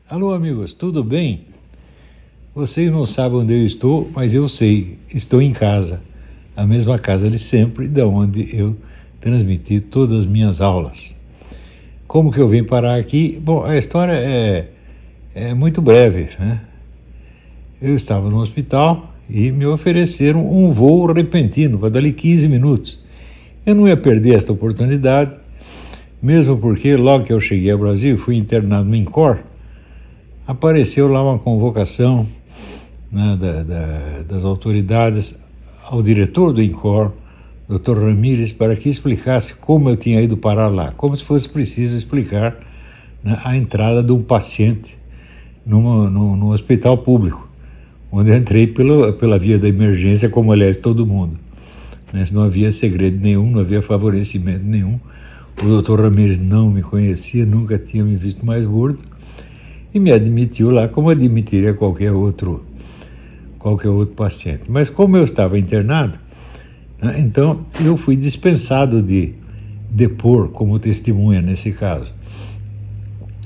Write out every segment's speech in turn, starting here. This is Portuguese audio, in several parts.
Alô, amigos, tudo bem? Vocês não sabem onde eu estou, mas eu sei, estou em casa, a mesma casa de sempre, da onde eu transmiti todas as minhas aulas. Como que eu vim parar aqui? Bom, a história é muito breve, né? Eu estava no hospital e me ofereceram um voo repentino para dali 15 minutos. Eu não ia perder esta oportunidade, mesmo porque logo que eu cheguei ao Brasil, fui internado no INCOR, apareceu lá uma convocação, né, das autoridades ao diretor do INCOR, Dr. Ramírez, para que explicasse como eu tinha ido parar lá, como se fosse preciso explicar, né, a entrada de um paciente no hospital público, onde eu entrei pela via da emergência, como aliás todo mundo. Né? Não havia segredo nenhum, não havia favorecimento nenhum. O Dr. Ramírez não me conhecia, nunca tinha me visto mais gordo, e me admitiu lá como admitiria qualquer outro paciente. Mas como eu estava internado, né, então eu fui dispensado de depor como testemunha nesse caso.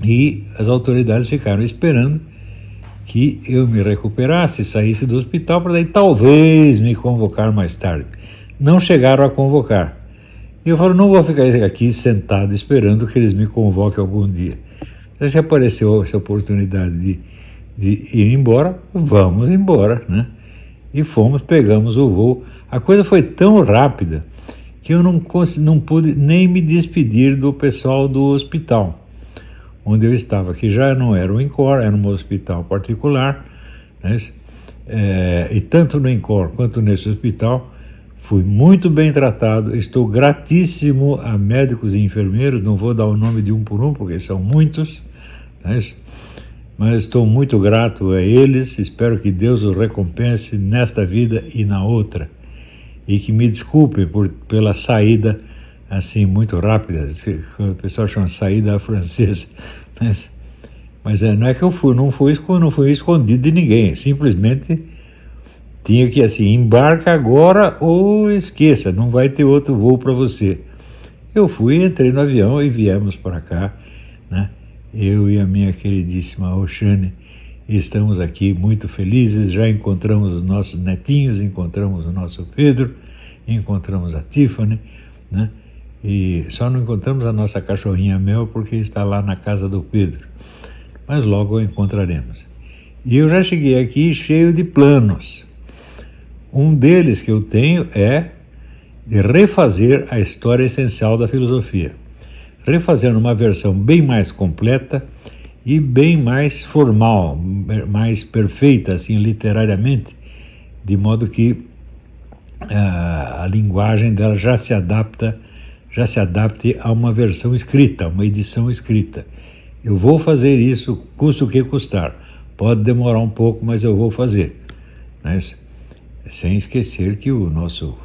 E as autoridades ficaram esperando que eu me recuperasse, saísse do hospital, para daí talvez me convocar mais tarde. Não chegaram a convocar. E eu falo, não vou ficar aqui sentado esperando que eles me convoquem algum dia. Já se apareceu essa oportunidade de ir embora, vamos embora, né? E fomos, pegamos o voo. A coisa foi tão rápida que eu não pude nem me despedir do pessoal do hospital onde eu estava, que já não era um INCOR, era um hospital particular, né? E tanto no INCOR quanto nesse hospital fui muito bem tratado. Estou gratíssimo a médicos e enfermeiros, não vou dar o nome de um por um, porque são muitos, né? Mas estou muito grato a eles, espero que Deus os recompense nesta vida e na outra. E que me desculpe pela saída assim muito rápida, o pessoal chama saída francesa. Mas não é que eu não fui escondido de ninguém, simplesmente tinha que assim, embarca agora ou esqueça, não vai ter outro voo para você. Eu fui, entrei no avião e viemos para cá, né? Eu e a minha queridíssima Oxane estamos aqui muito felizes, já encontramos os nossos netinhos, encontramos o nosso Pedro, encontramos a Tiffany, né? E só não encontramos a nossa cachorrinha Mel porque está lá na casa do Pedro, mas logo a encontraremos. E eu já cheguei aqui cheio de planos. Um deles que eu tenho é de refazer a história essencial da filosofia, refazer numa versão bem mais completa e bem mais formal, mais perfeita, assim, literariamente, de modo que a linguagem dela já se adapte a uma versão escrita, uma edição escrita. Eu vou fazer isso, custa o que custar. Pode demorar um pouco, mas eu vou fazer. Mas, sem esquecer que o nosso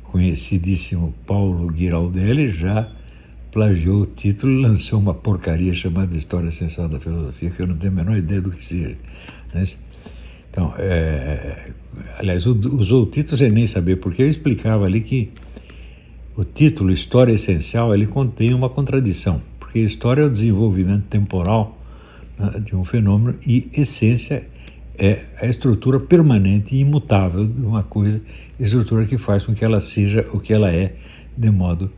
conhecidíssimo Paulo Giraldelli já plagiou o título e lançou uma porcaria chamada História Essencial da Filosofia, que eu não tenho a menor ideia do que seja. Então, aliás, usou o título sem nem saber, porque eu explicava ali que o título História Essencial, ele contém uma contradição, porque história é o desenvolvimento temporal, né, de um fenômeno, e essência é a estrutura permanente e imutável de uma coisa, estrutura que faz com que ela seja o que ela é de modo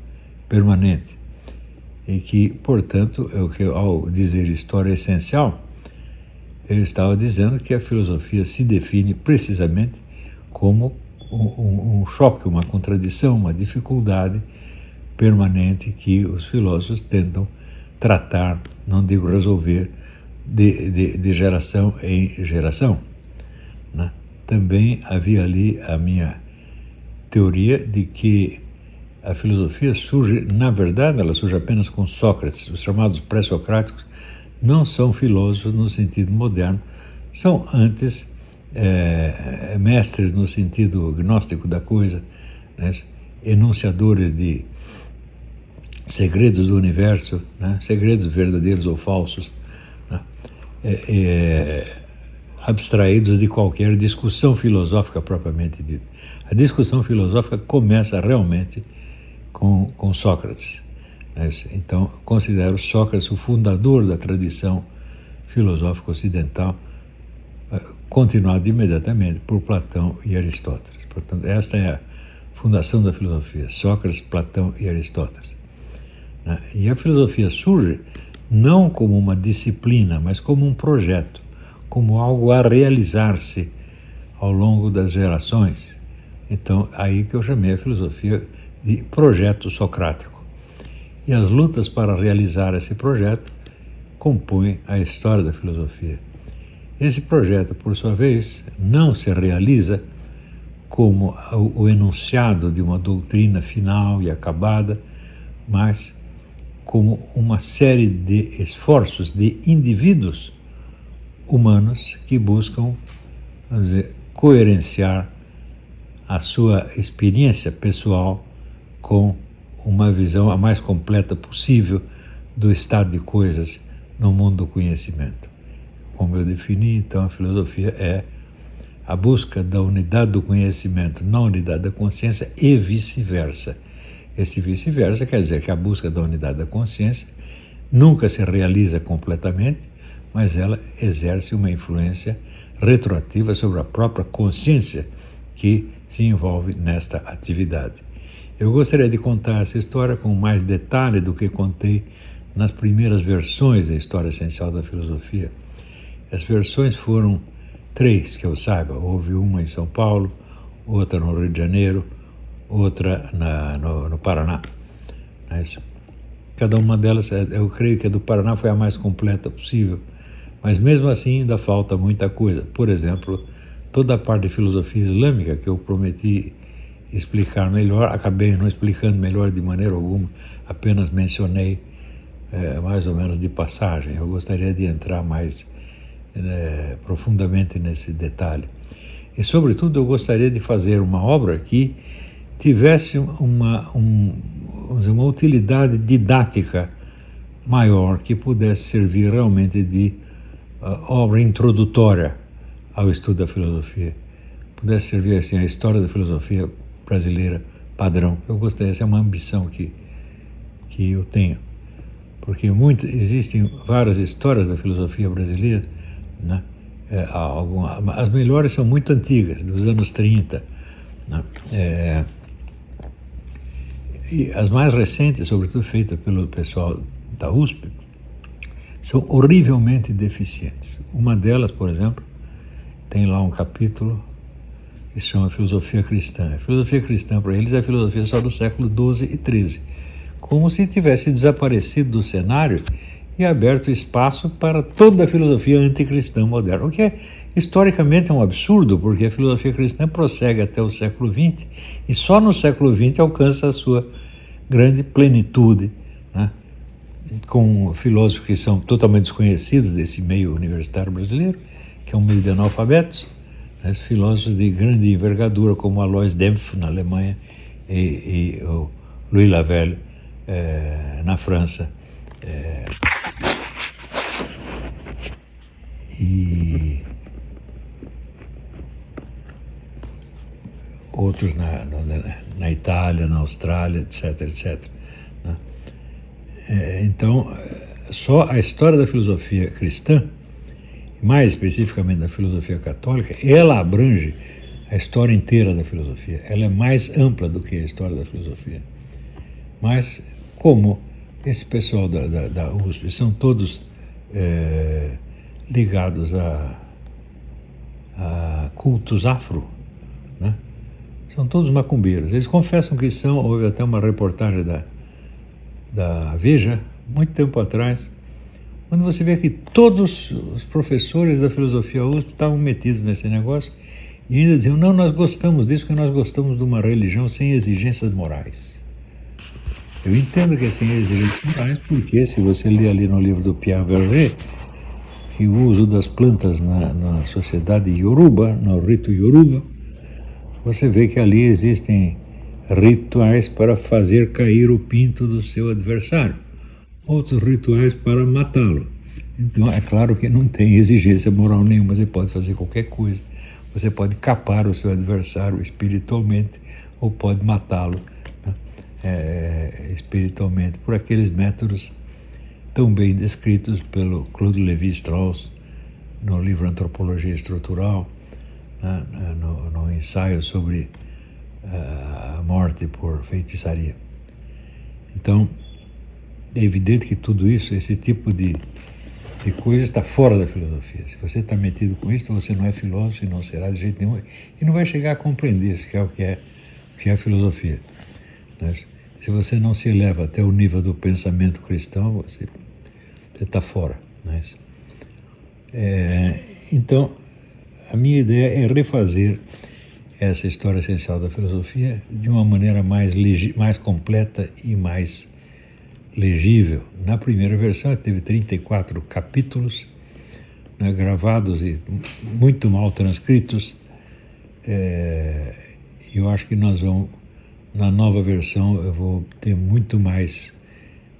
permanente. E que, portanto, ao dizer história essencial, eu estava dizendo que a filosofia se define precisamente como um choque, uma contradição, uma dificuldade permanente que os filósofos tentam tratar, não digo resolver, de geração em geração, né? Também havia ali a minha teoria de que a filosofia surge, na verdade, ela surge apenas com Sócrates. Os chamados pré-socráticos não são filósofos no sentido moderno, são antes mestres no sentido gnóstico da coisa, né? Enunciadores de segredos do universo, né? Segredos verdadeiros ou falsos, né? Abstraídos de qualquer discussão filosófica propriamente dita. A discussão filosófica começa realmente com Sócrates. Então, considero Sócrates o fundador da tradição filosófico ocidental, continuado imediatamente por Platão e Aristóteles. Portanto, esta é a fundação da filosofia: Sócrates, Platão e Aristóteles. E a filosofia surge não como uma disciplina, mas como um projeto, como algo a realizar-se ao longo das gerações. Então, aí que eu chamei a filosofia de projeto socrático. E as lutas para realizar esse projeto compõem a história da filosofia. Esse projeto, por sua vez, não se realiza como o enunciado de uma doutrina final e acabada, mas como uma série de esforços de indivíduos humanos que buscam, vamos dizer, coerenciar a sua experiência pessoal com uma visão a mais completa possível do estado de coisas no mundo do conhecimento. Como eu defini, então, a filosofia é a busca da unidade do conhecimento na unidade da consciência e vice-versa. Esse vice-versa quer dizer que a busca da unidade da consciência nunca se realiza completamente, mas ela exerce uma influência retroativa sobre a própria consciência que se envolve nesta atividade. Eu gostaria de contar essa história com mais detalhe do que contei nas primeiras versões da História Essencial da Filosofia. As versões foram 3, que eu saiba. Houve uma em São Paulo, outra no Rio de Janeiro, outra no Paraná. É isso. Cada uma delas, eu creio que a do Paraná foi a mais completa possível, mas mesmo assim ainda falta muita coisa. Por exemplo, toda a parte de filosofia islâmica que eu prometi explicar melhor, acabei não explicando melhor de maneira alguma, apenas mencionei mais ou menos de passagem. Eu gostaria de entrar mais profundamente nesse detalhe. E, sobretudo, eu gostaria de fazer uma obra que tivesse uma utilidade didática maior, que pudesse servir realmente de obra introdutória ao estudo da filosofia, pudesse servir assim a história da filosofia brasileira padrão. Eu gostaria, essa é uma ambição que eu tenho, porque existem várias histórias da filosofia brasileira, né? As melhores são muito antigas, dos anos 30, né? E as mais recentes, sobretudo feitas pelo pessoal da USP, são horrivelmente deficientes. Uma delas, por exemplo, tem lá um capítulo que se chama Filosofia Cristã. A filosofia cristã, para eles, é a filosofia só do século XII e XIII, como se tivesse desaparecido do cenário e aberto espaço para toda a filosofia anticristã moderna, o que historicamente é um absurdo, porque a filosofia cristã prossegue até o século XX e só no século XX alcança a sua grande plenitude, né? Com filósofos que são totalmente desconhecidos desse meio universitário brasileiro, que é um meio de analfabetos, né? Filósofos de grande envergadura, como Alois Dempf, na Alemanha, e o Louis Lavelle, na França. E outros na Itália, na Austrália, etc, etc. Né? Então, só a história da filosofia cristã, mais especificamente da filosofia católica, ela abrange a história inteira da filosofia. Ela é mais ampla do que a história da filosofia. Mas, como esse pessoal da USP são todos ligados a cultos afro, né? São todos macumbeiros. Eles confessam que são. Houve até uma reportagem da Veja, muito tempo atrás, onde você vê que todos os professores da filosofia USP estavam metidos nesse negócio e ainda diziam: não, nós gostamos disso porque nós gostamos de uma religião sem exigências morais. Eu entendo que é sem exigências morais, porque se você ler ali no livro do Pierre Verger, que o uso das plantas na sociedade Yoruba, no rito Yoruba, você vê que ali existem rituais para fazer cair o pinto do seu adversário, outros rituais para matá-lo. Então, é claro que não tem exigência moral nenhuma, você pode fazer qualquer coisa. Você pode capar o seu adversário espiritualmente ou pode matá-lo, né, espiritualmente, por aqueles métodos tão bem descritos pelo Claude Lévi-Strauss no livro Antropologia Estrutural, né, no ensaio sobre a morte por feitiçaria. Então, é evidente que tudo isso, esse tipo de coisa está fora da filosofia. Se você está metido com isso, você não é filósofo e não será de jeito nenhum, e não vai chegar a compreender isso, que é o que é a filosofia. Mas, se você não se eleva até o nível do pensamento cristão, você está fora. Mas, então, a minha ideia é refazer essa história essencial da filosofia de uma maneira mais completa e mais legível. Na primeira versão teve 34 capítulos, né, gravados e muito mal transcritos. Eu acho que na nova versão eu vou ter muito mais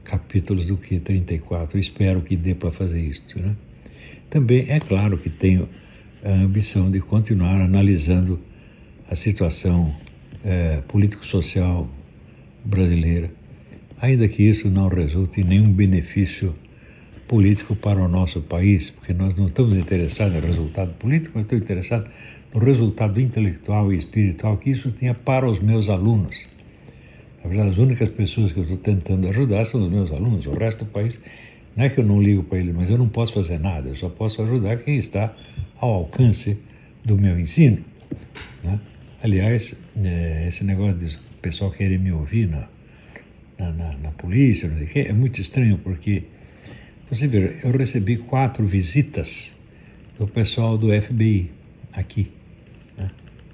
capítulos do que 34. Espero que dê para fazer isso, né? Também é claro que tenho a ambição de continuar analisando a situação político-social brasileira, ainda que isso não resulte em nenhum benefício político para o nosso país, porque nós não estamos interessados no resultado político, mas estou interessado no resultado intelectual e espiritual que isso tenha para os meus alunos. Na verdade, as únicas pessoas que eu estou tentando ajudar são os meus alunos. O resto do país, não é que eu não ligo para eles, mas eu não posso fazer nada, eu só posso ajudar quem está ao alcance do meu ensino, né? Aliás, esse negócio de o pessoal querer me ouvir na polícia, não sei o quê, é muito estranho, porque, você vê, eu recebi 4 visitas do pessoal do FBI aqui, né?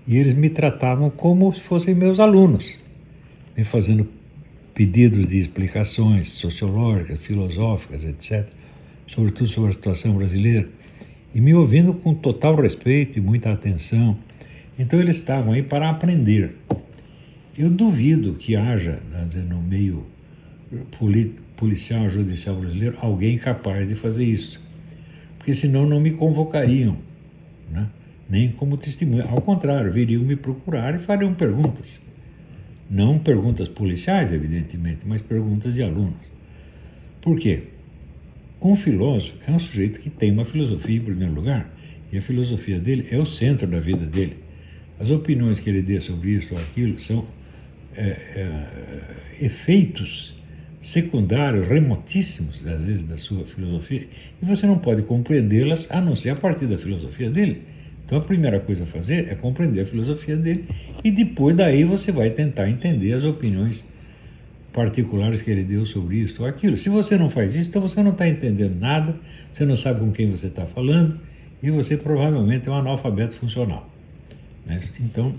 E eles me tratavam como se fossem meus alunos, me fazendo pedidos de explicações sociológicas, filosóficas, etc., sobretudo sobre a situação brasileira, e me ouvindo com total respeito e muita atenção. Então eles estavam aí para aprender. Eu duvido que haja, no meio policial, judicial brasileiro, alguém capaz de fazer isso, porque senão não me convocariam, né? Nem como testemunha. Ao contrário, viriam me procurar e fariam perguntas. Não perguntas policiais, evidentemente, mas perguntas de alunos. Por quê? Um filósofo é um sujeito que tem uma filosofia, em primeiro lugar, e a filosofia dele é o centro da vida dele. As opiniões que ele dê sobre isso ou aquilo são efeitos secundários, remotíssimos, às vezes, da sua filosofia, e você não pode compreendê-las a não ser a partir da filosofia dele. Então, a primeira coisa a fazer é compreender a filosofia dele, e depois daí você vai tentar entender as opiniões particulares que ele deu sobre isso ou aquilo. Se você não faz isso, então você não está entendendo nada, você não sabe com quem você está falando, e você provavelmente é um analfabeto funcional, né? Então,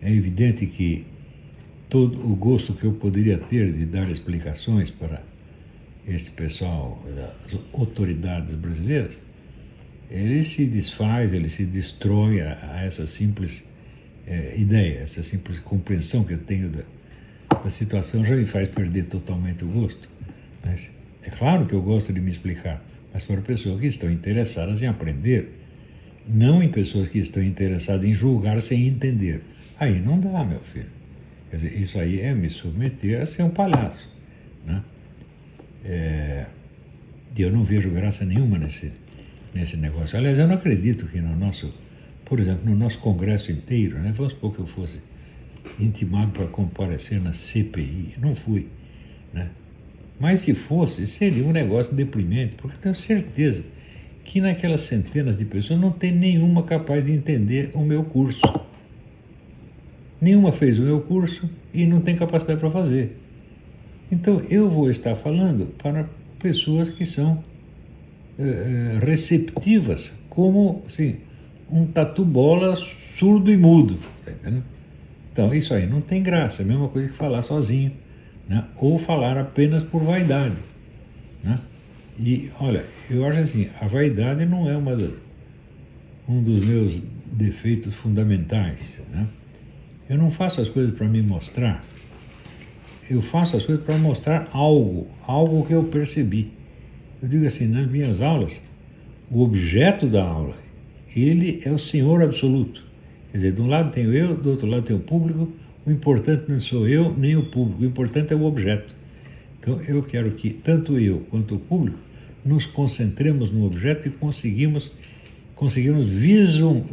é evidente que todo o gosto que eu poderia ter de dar explicações para esse pessoal das autoridades brasileiras, ele se desfaz, ele se destrói a essa simples ideia, essa simples compreensão que eu tenho da situação, já me faz perder totalmente o gosto. Mas é claro que eu gosto de me explicar, mas para pessoas que estão interessadas em aprender, não em pessoas que estão interessadas em julgar sem entender. Aí não dá, meu filho. Quer dizer, isso aí é me submeter a ser um palhaço, né? E eu não vejo graça nenhuma nesse negócio. Aliás, eu não acredito que por exemplo, no nosso congresso inteiro, né? Vamos supor que eu fosse intimado para comparecer na CPI. Não fui, né? Mas se fosse, seria um negócio deprimente, porque eu tenho certeza que naquelas centenas de pessoas não tem nenhuma capaz de entender o meu curso. Nenhuma fez o meu curso e não tem capacidade para fazer. Então eu vou estar falando para pessoas que são receptivas, como assim, um tatu-bola surdo e mudo. Tá entendendo? Então isso aí não tem graça, é a mesma coisa que falar sozinho, né? Ou falar apenas por vaidade, né? E olha, eu acho assim, a vaidade não é um dos meus defeitos fundamentais, né? Eu não faço as coisas para me mostrar, eu faço as coisas para mostrar algo que eu percebi. Eu digo assim, nas minhas aulas, o objeto da aula, ele é o Senhor absoluto. Quer dizer, de um lado tenho eu, do outro lado tenho o público, o importante não sou eu nem o público, o importante é o objeto. Então eu quero que tanto eu quanto o público nos concentremos no objeto e conseguimos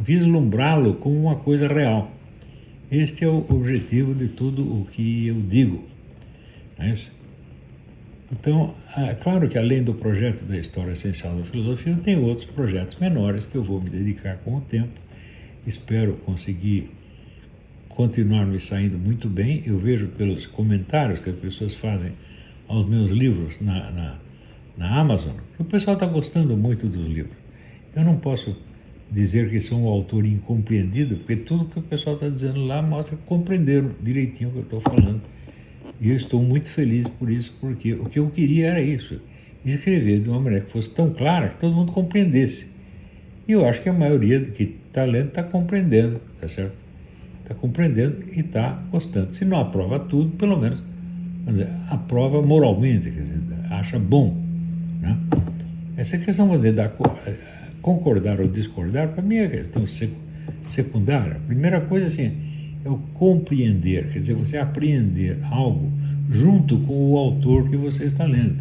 vislumbrá-lo como uma coisa real. Este é o objetivo de tudo o que eu digo. Não é isso? Então, claro que além do projeto da História Essencial da Filosofia, eu tenho outros projetos menores que eu vou me dedicar com o tempo. Espero conseguir continuar me saindo muito bem. Eu vejo pelos comentários que as pessoas fazem aos meus livros na Amazon, que o pessoal está gostando muito dos livros. Eu não posso dizer que sou um autor incompreendido, porque tudo que o pessoal está dizendo lá mostra que compreenderam direitinho o que eu estou falando. E eu estou muito feliz por isso, porque o que eu queria era isso, escrever de uma maneira que fosse tão clara que todo mundo compreendesse. E eu acho que a maioria que está lendo está compreendendo, tá certo? Está compreendendo e está gostando. Se não aprova tudo, pelo menos, vamos dizer, aprova moralmente, quer dizer, acha bom, né? Essa questão, vamos dizer, concordar ou discordar, para mim é questão secundária. A primeira coisa, assim, é o compreender, quer dizer, você apreender algo junto com o autor que você está lendo.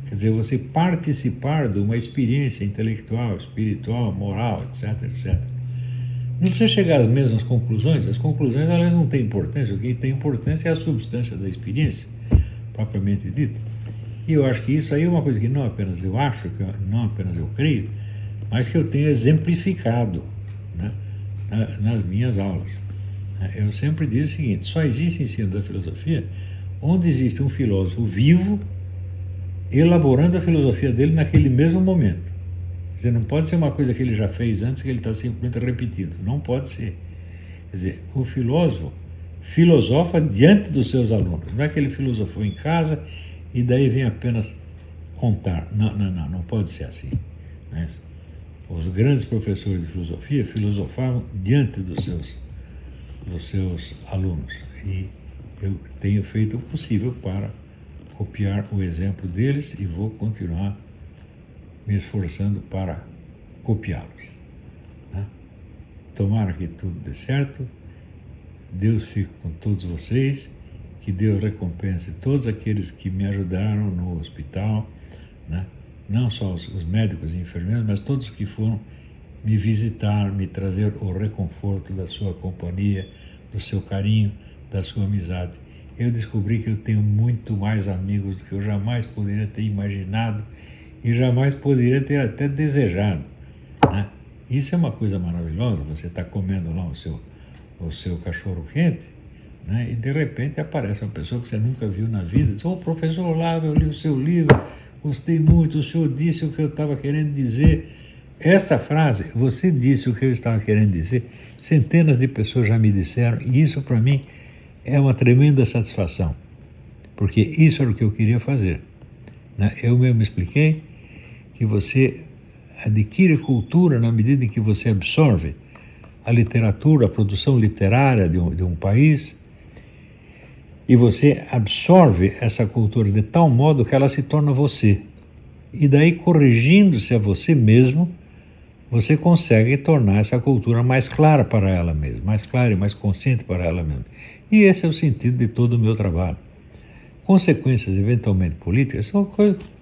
Quer dizer, você participar de uma experiência intelectual, espiritual, moral, etc, etc. Não precisa chegar às mesmas conclusões. As conclusões, elas não têm importância. O que tem importância é a substância da experiência, propriamente dita. E eu acho que isso aí é uma coisa que não apenas eu acho, que não apenas eu creio, mas que eu tenho exemplificado, né, nas minhas aulas. Eu sempre digo o seguinte: só existe ensino da filosofia onde existe um filósofo vivo elaborando a filosofia dele naquele mesmo momento. Quer dizer, não pode ser uma coisa que ele já fez antes que ele está simplesmente repetindo. Não pode ser. Quer dizer, o filósofo filosofa diante dos seus alunos. Não é que ele filosofou em casa e daí vem apenas contar. Não pode ser assim. Não é isso? Os grandes professores de filosofia filosofavam diante dos seus alunos. E eu tenho feito o possível para copiar o exemplo deles e vou continuar me esforçando para copiá-los, né? Tomara que tudo dê certo. Deus fique com todos vocês, que Deus recompense todos aqueles que me ajudaram no hospital, né? Não só os médicos e enfermeiros, mas todos que foram me visitar, me trazer o reconforto da sua companhia, do seu carinho, da sua amizade. Eu descobri que eu tenho muito mais amigos do que eu jamais poderia ter imaginado e jamais poderia ter até desejado, né? Isso é uma coisa maravilhosa. Você está comendo lá o seu cachorro quente, né? E de repente aparece uma pessoa que você nunca viu na vida, diz: "Ô, professor Olavo, eu li o seu livro, gostei muito, o senhor disse o que eu estava querendo dizer." Esta frase, "você disse o que eu estava querendo dizer", centenas de pessoas já me disseram, e isso para mim é uma tremenda satisfação, porque isso era o que eu queria fazer, né? Eu mesmo expliquei que você adquire cultura na medida em que você absorve a literatura, a produção literária de um país, e você absorve essa cultura de tal modo que ela se torna você. E daí, corrigindo-se a você mesmo, você consegue tornar essa cultura mais clara para ela mesma, mais clara e mais consciente para ela mesma. E esse é o sentido de todo o meu trabalho. Consequências eventualmente políticas são coisas...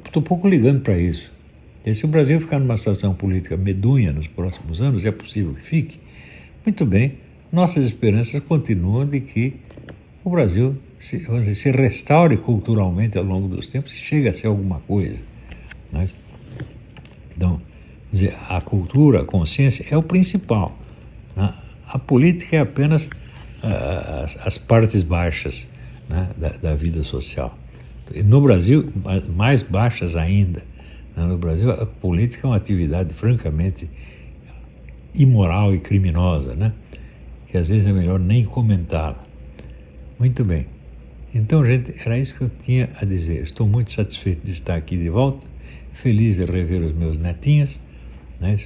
Estou pouco ligando para isso. E se o Brasil ficar numa situação política medonha nos próximos anos, é possível que fique, muito bem, nossas esperanças continuam de que o Brasil se restaure culturalmente ao longo dos tempos, se chega a ser alguma coisa, né? Então, dizer, a cultura, a consciência é o principal, né? A política é apenas as partes baixas, né, da vida social. E no Brasil, mais baixas ainda, né? No Brasil, a política é uma atividade francamente imoral e criminosa, né? Que às vezes é melhor nem comentá-la. Muito bem. Então, gente, era isso que eu tinha a dizer. Estou muito satisfeito de estar aqui de volta, feliz de rever os meus netinhos, né?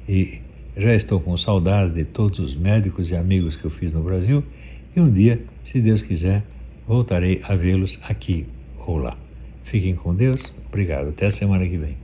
E já estou com saudades de todos os médicos e amigos que eu fiz no Brasil, e um dia, se Deus quiser, voltarei a vê-los aqui ou lá. Fiquem com Deus. Obrigado. Até a semana que vem.